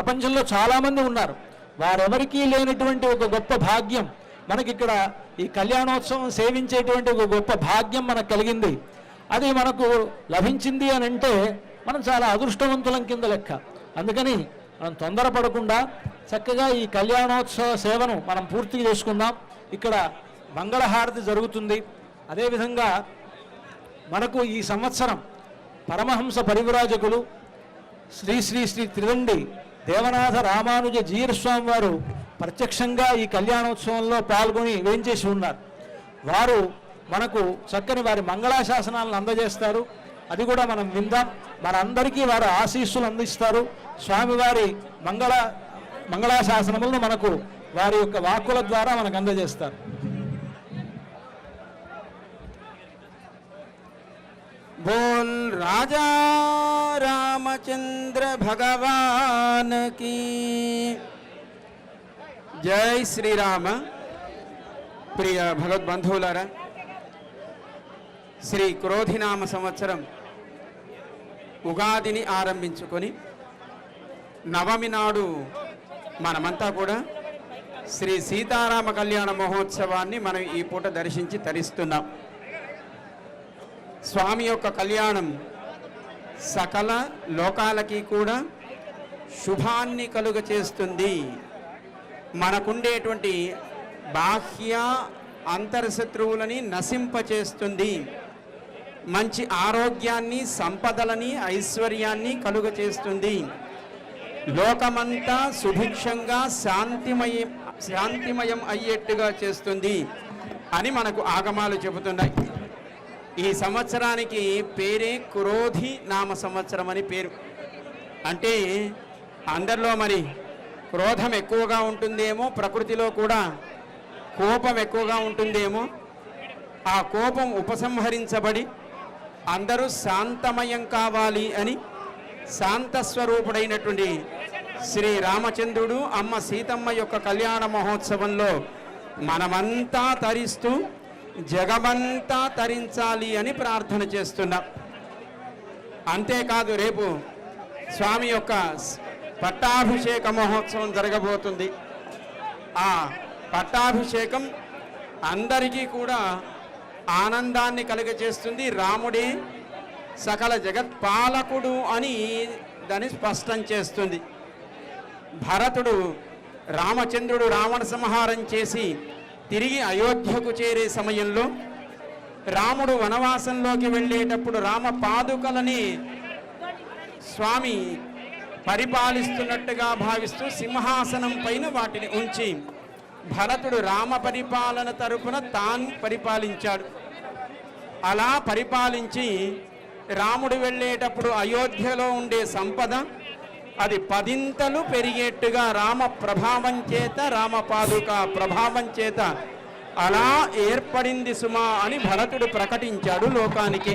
ప్రపంచంలో చాలామంది ఉన్నారు. వారెవరికీ లేనటువంటి ఒక గొప్ప భాగ్యం మనకిక్కడ ఈ కళ్యాణోత్సవం సేవించేటువంటి ఒక గొప్ప భాగ్యం మనకు కలిగింది. అది మనకు లభించింది అని అంటే మనం చాలా అదృష్టవంతులం కింద లెక్క. అందుకని మనం తొందరపడకుండా చక్కగా ఈ కళ్యాణోత్సవ సేవను మనం పూర్తి చేసుకుందాం. ఇక్కడ మంగళహారతి జరుగుతుంది. అదేవిధంగా మనకు ఈ సంవత్సరం పరమహంస పరివ్రాజకులు శ్రీ శ్రీ శ్రీ త్రిదండి దేవనాథ రామానుజ జీయస్వామి వారు ప్రత్యక్షంగా ఈ కళ్యాణోత్సవంలో పాల్గొని వేంచేసి ఉన్నారు. వారు మనకు చక్కని వారి మంగళాశాసనాలను అందజేస్తారు. అది కూడా మనం విందాం. మనందరికీ వారు ఆశీస్సులు అందిస్తారు. స్వామివారి మంగళాశాసనములను మనకు వారి యొక్క వాక్కుల ద్వారా మనకు అందజేస్తారు. बोल राजा रामचंद्र भगवान की जय श्री राम. प्रिय भगवद्बंधुलारा, శ్రీ క్రోధినామ సంవత్సరం ఉగాదిని ఆరంభించుకొని నవమి నాడు మనమంతా కూడా శ్రీ సీతారామ కళ్యాణ మహోత్సవాన్ని మనం ఈ పూట దర్శించి తరిస్తున్నాం. స్వామి యొక్క కళ్యాణం సకల లోకాలకి కూడా శుభాన్ని కలుగ చేస్తుంది. మనకుండేటువంటి బాహ్య అంతర్శత్రువులని నశింపచేస్తుంది. మంచి ఆరోగ్యాన్ని, సంపదలని, ఐశ్వర్యాన్ని కలుగ చేస్తుంది. లోకమంతా సుభిక్షంగా శాంతిమయం అయ్యేట్టుగా చేస్తుంది అని మనకు ఆగమాలు చెబుతున్నాయి. ఈ సంవత్సరానికి పేరే క్రోధి నామ సంవత్సరం అని పేరు. అంటే అందరిలో మరి క్రోధం ఎక్కువగా ఉంటుందేమో, ప్రకృతిలో కూడా కోపం ఎక్కువగా ఉంటుందేమో. ఆ కోపం ఉపసంహరించబడి అందరూ శాంతమయం కావాలి అని శాంతస్వరూపుడైనటువంటి శ్రీ రామచంద్రుడు అమ్మ సీతమ్మ యొక్క కళ్యాణ మహోత్సవంలో మనమంతా తరిస్తూ జగమంతా తరించాలి అని ప్రార్థన చేస్తున్నాం. అంతేకాదు రేపు స్వామి యొక్క పట్టాభిషేక మహోత్సవం జరగబోతుంది. ఆ పట్టాభిషేకం అందరికీ కూడా ఆనందాన్ని కలుగజేస్తుంది. రాముడే సకల జగత్పాలకుడు అని దాన్ని స్పష్టం చేస్తుంది. భరతుడు రామచంద్రుడు రావణ సంహారం చేసి తిరిగి అయోధ్యకు చేరే సమయంలో రాముడు వనవాసంలోకి వెళ్ళేటప్పుడు రామ పాదుకలని స్వామి పరిపాలిస్తున్నట్టుగా భావిస్తూ సింహాసనం పైన వాటిని ఉంచి భరతుడు రామ పరిపాలన తరపున తాను పరిపాలించాడు. అలా పరిపాలించి రాముడు వెళ్ళేటప్పుడు అయోధ్యలో ఉండే సంపద అది 10 పెరిగేట్టుగా రామ ప్రభావం చేత, రామ పాదుక ప్రభావం చేత అలా ఏర్పడింది సుమా అని భరతుడు ప్రకటించాడు లోకానికి.